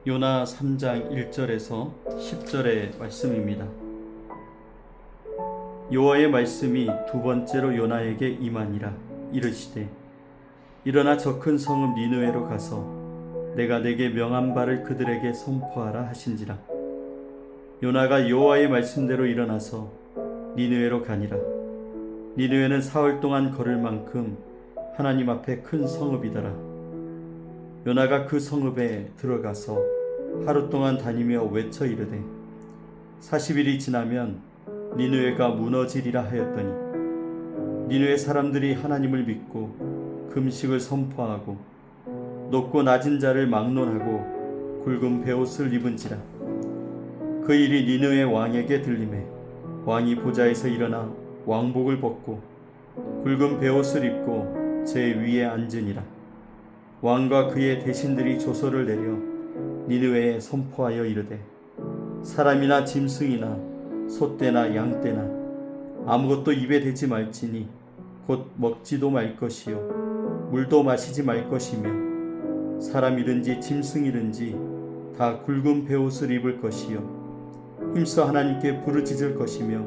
요나 3장 1절에서 10절의 말씀입니다. 여호와의 말씀이 두 번째로 요나에게 임하니라. 이르시되 일어나 저 큰 성읍 니느웨로 가서 내가 내게 명한 바를 그들에게 선포하라 하신지라. 요나가 여호와의 말씀대로 일어나서 니느웨로 가니라. 니느웨는 사흘 동안 걸을 만큼 하나님 앞에 큰 성읍이더라. 요나가 그 성읍에 들어가서 하루 동안 다니며 외쳐 이르되 40일이 지나면 니느웨가 무너지리라 하였더니 니느웨 사람들이 하나님을 믿고 금식을 선포하고 높고 낮은 자를 막론하고 굵은 베옷을 입은지라. 그 일이 니느웨 왕에게 들리매 왕이 보좌에서 일어나 왕복을 벗고 굵은 베옷을 입고 제 위에 앉으니라. 왕과 그의 대신들이 조서를 내려 니느웨에 선포하여 이르되 사람이나 짐승이나 소떼나 양떼나 아무것도 입에 대지 말지니 곧 먹지도 말 것이요 물도 마시지 말 것이며 사람이든지 짐승이든지 다 굵은 베옷을 입을 것이요 힘써 하나님께 부르짖을 것이며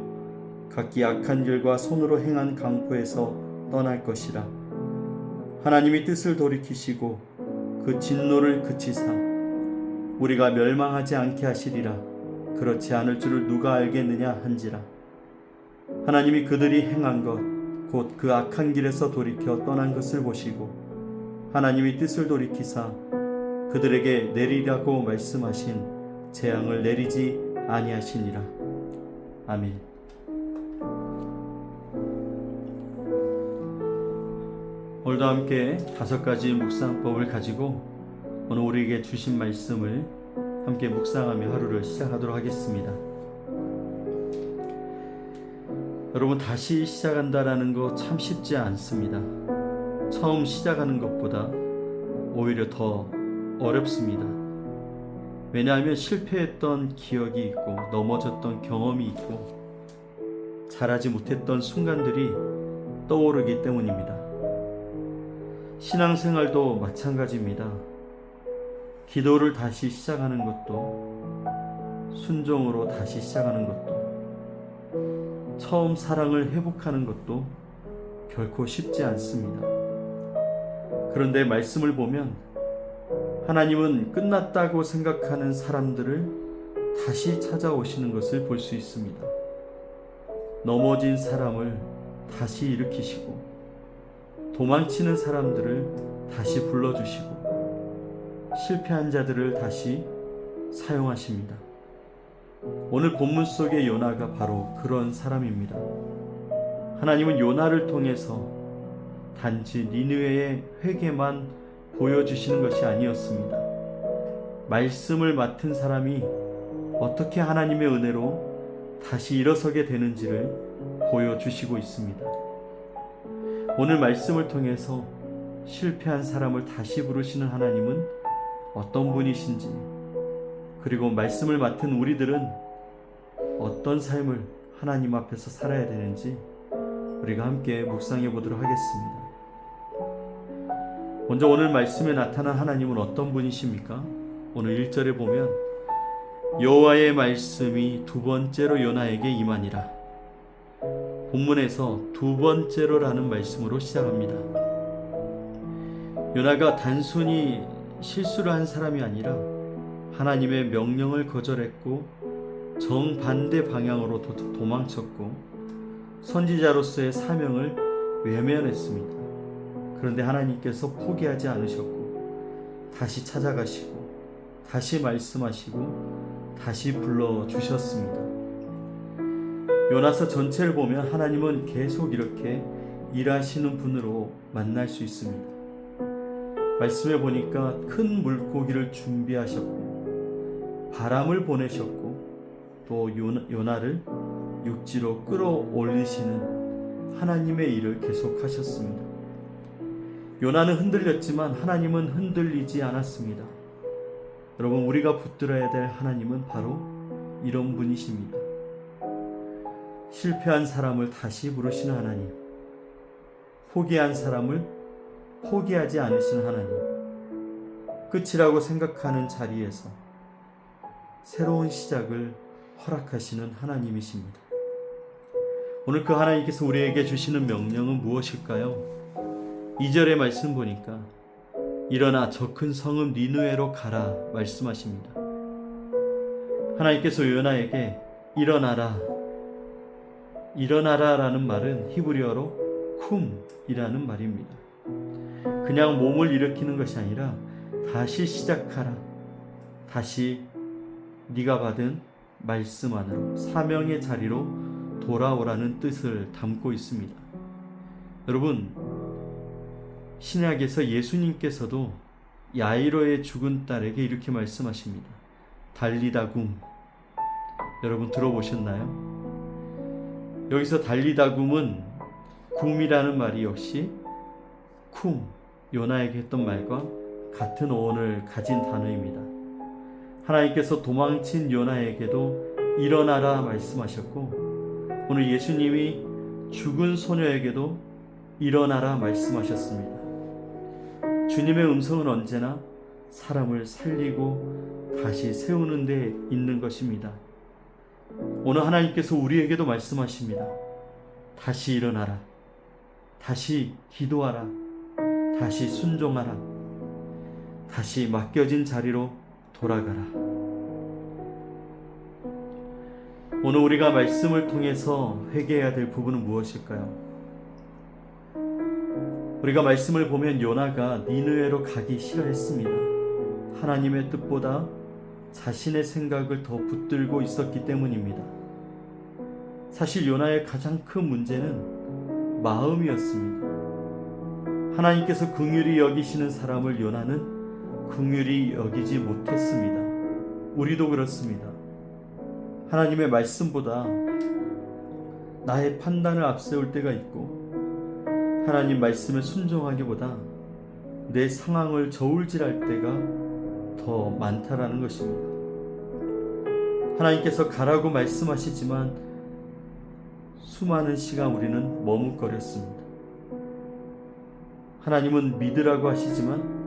각기 악한 길과 손으로 행한 강포에서 떠날 것이라. 하나님이 뜻을 돌이키시고 그 진노를 그치사 우리가 멸망하지 않게 하시리라. 그렇지 않을 줄을 누가 알겠느냐 한지라. 하나님이 그들이 행한 것 곧 그 악한 길에서 돌이켜 떠난 것을 보시고 하나님이 뜻을 돌이키사 그들에게 내리라고 말씀하신 재앙을 내리지 아니하시니라. 아멘. 오늘도 함께 5가지 묵상법을 가지고 오늘 우리에게 주신 말씀을 함께 묵상하며 하루를 시작하도록 하겠습니다. 여러분, 다시 시작한다라는 거 참 쉽지 않습니다. 처음 시작하는 것보다 오히려 더 어렵습니다. 왜냐하면 실패했던 기억이 있고 넘어졌던 경험이 있고 잘하지 못했던 순간들이 떠오르기 때문입니다. 신앙생활도 마찬가지입니다. 기도를 다시 시작하는 것도 순종으로 다시 시작하는 것도 처음 사랑을 회복하는 것도 결코 쉽지 않습니다. 그런데 말씀을 보면 하나님은 끝났다고 생각하는 사람들을 다시 찾아오시는 것을 볼 수 있습니다. 넘어진 사람을 다시 일으키시고 도망치는 사람들을 다시 불러주시고 실패한 자들을 다시 사용하십니다. 오늘 본문 속의 요나가 바로 그런 사람입니다. 하나님은 요나를 통해서 단지 니느웨의 회개만 보여주시는 것이 아니었습니다. 말씀을 맡은 사람이 어떻게 하나님의 은혜로 다시 일어서게 되는지를 보여주시고 있습니다. 오늘 말씀을 통해서 실패한 사람을 다시 부르시는 하나님은 어떤 분이신지, 그리고 말씀을 맡은 우리들은 어떤 삶을 하나님 앞에서 살아야 되는지 우리가 함께 묵상해 보도록 하겠습니다. 먼저 오늘 말씀에 나타난 하나님은 어떤 분이십니까? 오늘 1절에 보면 여호와의 말씀이 두 번째로 요나에게 임하니라. 본문에서 두 번째로라는 말씀으로 시작합니다. 요나가 단순히 실수를 한 사람이 아니라 하나님의 명령을 거절했고 정반대 방향으로 도망쳤고 선지자로서의 사명을 외면했습니다. 그런데 하나님께서 포기하지 않으셨고 다시 찾아가시고 다시 말씀하시고 다시 불러주셨습니다. 요나서 전체를 보면 하나님은 계속 이렇게 일하시는 분으로 만날 수 있습니다. 말씀해 보니까 큰 물고기를 준비하셨고 바람을 보내셨고 또 요나를 육지로 끌어올리시는 하나님의 일을 계속하셨습니다. 요나는 흔들렸지만 하나님은 흔들리지 않았습니다. 여러분, 우리가 붙들어야 될 하나님은 바로 이런 분이십니다. 실패한 사람을 다시 부르시는 하나님, 포기한 사람을 포기하지 않으시는 하나님, 끝이라고 생각하는 자리에서 새로운 시작을 허락하시는 하나님이십니다. 오늘 그 하나님께서 우리에게 주시는 명령은 무엇일까요? 2절의 말씀 보니까 일어나 저 큰 성읍 니느웨로 가라 말씀하십니다. 하나님께서 요나에게 일어나라 라는 말은 히브리어로 쿰이라는 말입니다. 그냥 몸을 일으키는 것이 아니라 다시 시작하라, 다시 네가 받은 말씀 안으로 사명의 자리로 돌아오라는 뜻을 담고 있습니다. 여러분, 신약에서 예수님께서도 야이로의 죽은 딸에게 이렇게 말씀하십니다. 달리다굼. 여러분 들어보셨나요? 여기서 달리다굼은 굼이라는 말이 역시 쿰, 요나에게 했던 말과 같은 어원을 가진 단어입니다. 하나님께서 도망친 요나에게도 일어나라 말씀하셨고, 오늘 예수님이 죽은 소녀에게도 일어나라 말씀하셨습니다. 주님의 음성은 언제나 사람을 살리고 다시 세우는 데 있는 것입니다. 오늘 하나님께서 우리에게도 말씀하십니다. 다시 일어나라, 다시 기도하라, 다시 순종하라, 다시 맡겨진 자리로 돌아가라. 오늘 우리가 말씀을 통해서 회개해야 될 부분은 무엇일까요? 우리가 말씀을 보면 요나가 니느웨로 가기 싫어했습니다. 하나님의 뜻보다 자신의 생각을 더 붙들고 있었기 때문입니다. 사실 요나의 가장 큰 문제는 마음이었습니다. 하나님께서 긍휼히 여기시는 사람을 요나는 긍휼히 여기지 못했습니다. 우리도 그렇습니다. 하나님의 말씀보다 나의 판단을 앞세울 때가 있고, 하나님 말씀에 순종하기보다 내 상황을 저울질할 때가 더 많다라는 것입니다. 하나님께서 가라고 말씀하시지만 수많은 시간 우리는 머뭇거렸습니다. 하나님은 믿으라고 하시지만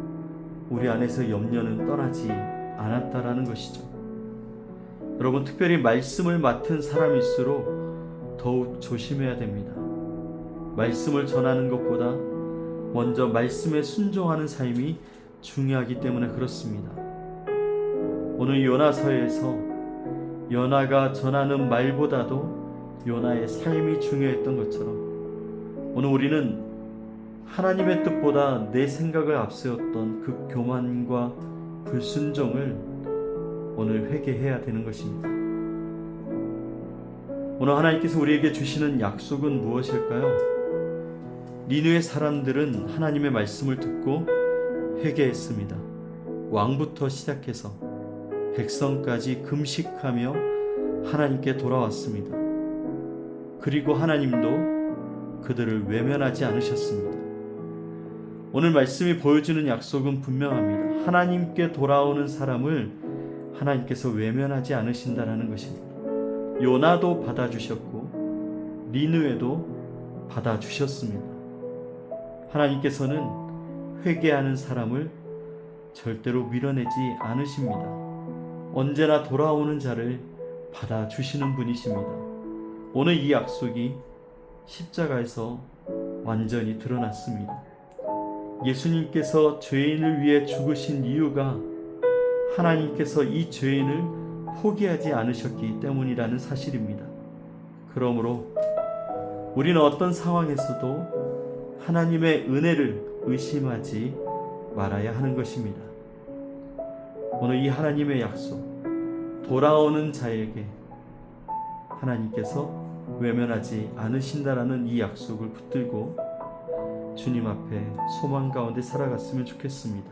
우리 안에서 염려는 떠나지 않았다라는 것이죠. 여러분, 특별히 말씀을 맡은 사람일수록 더욱 조심해야 됩니다. 말씀을 전하는 것보다 먼저 말씀에 순종하는 삶이 중요하기 때문에 그렇습니다. 오늘 요나서에서 요나가 전하는 말보다도 요나의 삶이 중요했던 것처럼, 오늘 우리는 하나님의 뜻보다 내 생각을 앞세웠던 그 교만과 불순종을 오늘 회개해야 되는 것입니다. 오늘 하나님께서 우리에게 주시는 약속은 무엇일까요? 니느웨 사람들은 하나님의 말씀을 듣고 회개했습니다. 왕부터 시작해서 백성까지 금식하며 하나님께 돌아왔습니다. 그리고 하나님도 그들을 외면하지 않으셨습니다. 오늘 말씀이 보여주는 약속은 분명합니다. 하나님께 돌아오는 사람을 하나님께서 외면하지 않으신다는 것입니다. 요나도 받아주셨고 니느웨도 받아주셨습니다. 하나님께서는 회개하는 사람을 절대로 밀어내지 않으십니다. 언제나 돌아오는 자를 받아주시는 분이십니다. 오늘 이 약속이 십자가에서 완전히 드러났습니다. 예수님께서 죄인을 위해 죽으신 이유가 하나님께서 이 죄인을 포기하지 않으셨기 때문이라는 사실입니다. 그러므로 우리는 어떤 상황에서도 하나님의 은혜를 의심하지 말아야 하는 것입니다. 오늘 이 하나님의 약속, 돌아오는 자에게 하나님께서 외면하지 않으신다라는 이 약속을 붙들고 주님 앞에 소망 가운데 살아갔으면 좋겠습니다.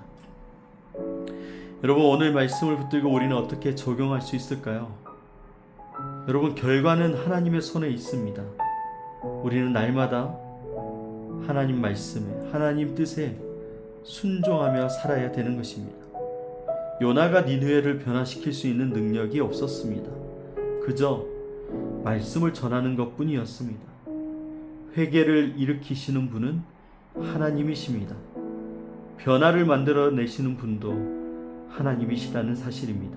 여러분, 오늘 말씀을 붙들고 우리는 어떻게 적용할 수 있을까요? 여러분, 결과는 하나님의 손에 있습니다. 우리는 날마다 하나님 말씀에, 하나님 뜻에 순종하며 살아야 되는 것입니다. 요나가 니느웨를 변화시킬 수 있는 능력이 없었습니다. 그저 말씀을 전하는 것뿐이었습니다. 회개를 일으키시는 분은 하나님이십니다. 변화를 만들어내시는 분도 하나님이시라는 사실입니다.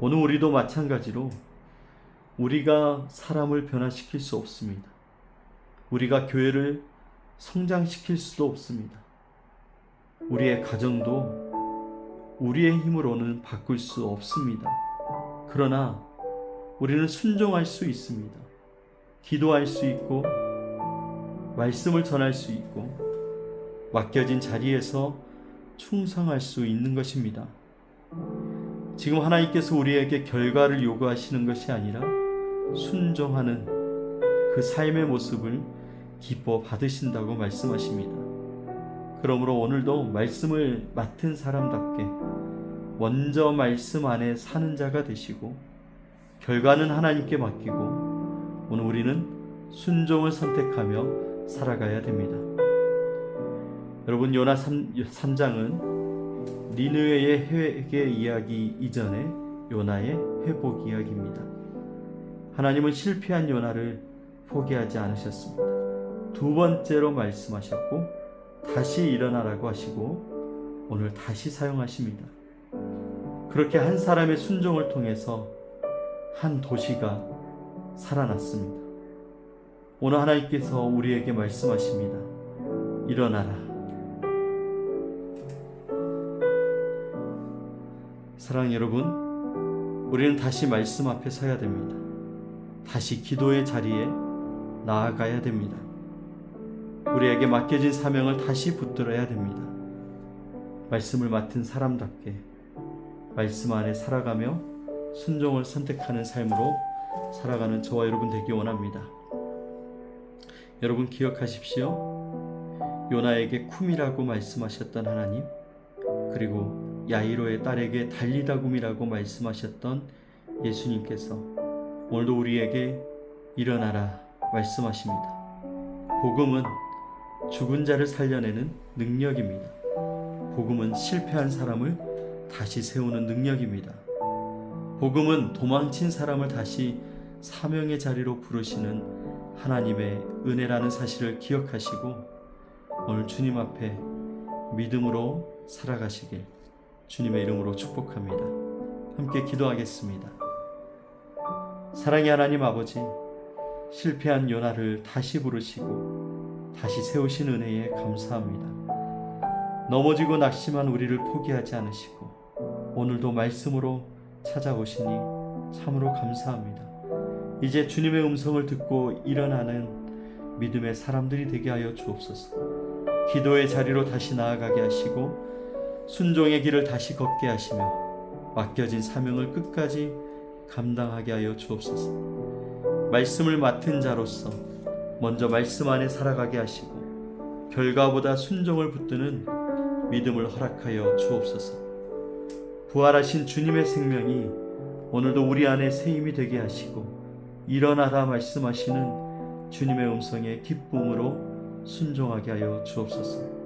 오늘 우리도 마찬가지로 우리가 사람을 변화시킬 수 없습니다. 우리가 교회를 성장시킬 수도 없습니다. 우리의 가정도 우리의 힘으로는 바꿀 수 없습니다. 그러나 우리는 순종할 수 있습니다. 기도할 수 있고 말씀을 전할 수 있고 맡겨진 자리에서 충성할 수 있는 것입니다. 지금 하나님께서 우리에게 결과를 요구하시는 것이 아니라 순종하는 그 삶의 모습을 기뻐 받으신다고 말씀하십니다. 그러므로 오늘도 말씀을 맡은 사람답게 먼저 말씀 안에 사는 자가 되시고 결과는 하나님께 맡기고 오늘 우리는 순종을 선택하며 살아가야 됩니다. 여러분, 요나 3장은 니느웨의 회개 이야기 이전에 요나의 회복 이야기입니다. 하나님은 실패한 요나를 포기하지 않으셨습니다. 두 번째로 말씀하셨고 다시 일어나라고 하시고 오늘 다시 사용하십니다. 그렇게 한 사람의 순종을 통해서 한 도시가 살아났습니다. 오늘 하나님께서 우리에게 말씀하십니다. 일어나라. 사랑하는 여러분, 우리는 다시 말씀 앞에 서야 됩니다. 다시 기도의 자리에 나아가야 됩니다. 우리에게 맡겨진 사명을 다시 붙들어야 됩니다. 말씀을 맡은 사람답게 말씀 안에 살아가며 순종을 선택하는 삶으로 살아가는 저와 여러분 되기 원합니다. 여러분 기억하십시오. 요나에게 쿰이라고 말씀하셨던 하나님, 그리고 야이로의 딸에게 달리다굼이라고 말씀하셨던 예수님께서 오늘도 우리에게 일어나라 말씀하십니다. 복음은 죽은 자를 살려내는 능력입니다. 복음은 실패한 사람을 다시 세우는 능력입니다. 복음은 도망친 사람을 다시 사명의 자리로 부르시는 하나님의 은혜라는 사실을 기억하시고 오늘 주님 앞에 믿음으로 살아가시길 주님의 이름으로 축복합니다. 함께 기도하겠습니다. 사랑의 하나님 아버지, 실패한 요나를 다시 부르시고 다시 세우신 은혜에 감사합니다. 넘어지고 낙심한 우리를 포기하지 않으시고 오늘도 말씀으로 찾아오시니 참으로 감사합니다. 이제 주님의 음성을 듣고 일어나는 믿음의 사람들이 되게 하여 주옵소서. 기도의 자리로 다시 나아가게 하시고 순종의 길을 다시 걷게 하시며 맡겨진 사명을 끝까지 감당하게 하여 주옵소서. 말씀을 맡은 자로서 먼저 말씀 안에 살아가게 하시고 결과보다 순종을 붙드는 믿음을 허락하여 주옵소서. 부활하신 주님의 생명이 오늘도 우리 안에 새 힘이 되게 하시고 일어나라 말씀하시는 주님의 음성에 기쁨으로 순종하게 하여 주옵소서.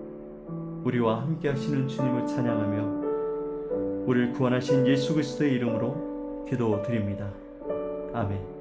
우리와 함께 하시는 주님을 찬양하며 우리를 구원하신 예수 그리스도의 이름으로 기도드립니다. 아멘.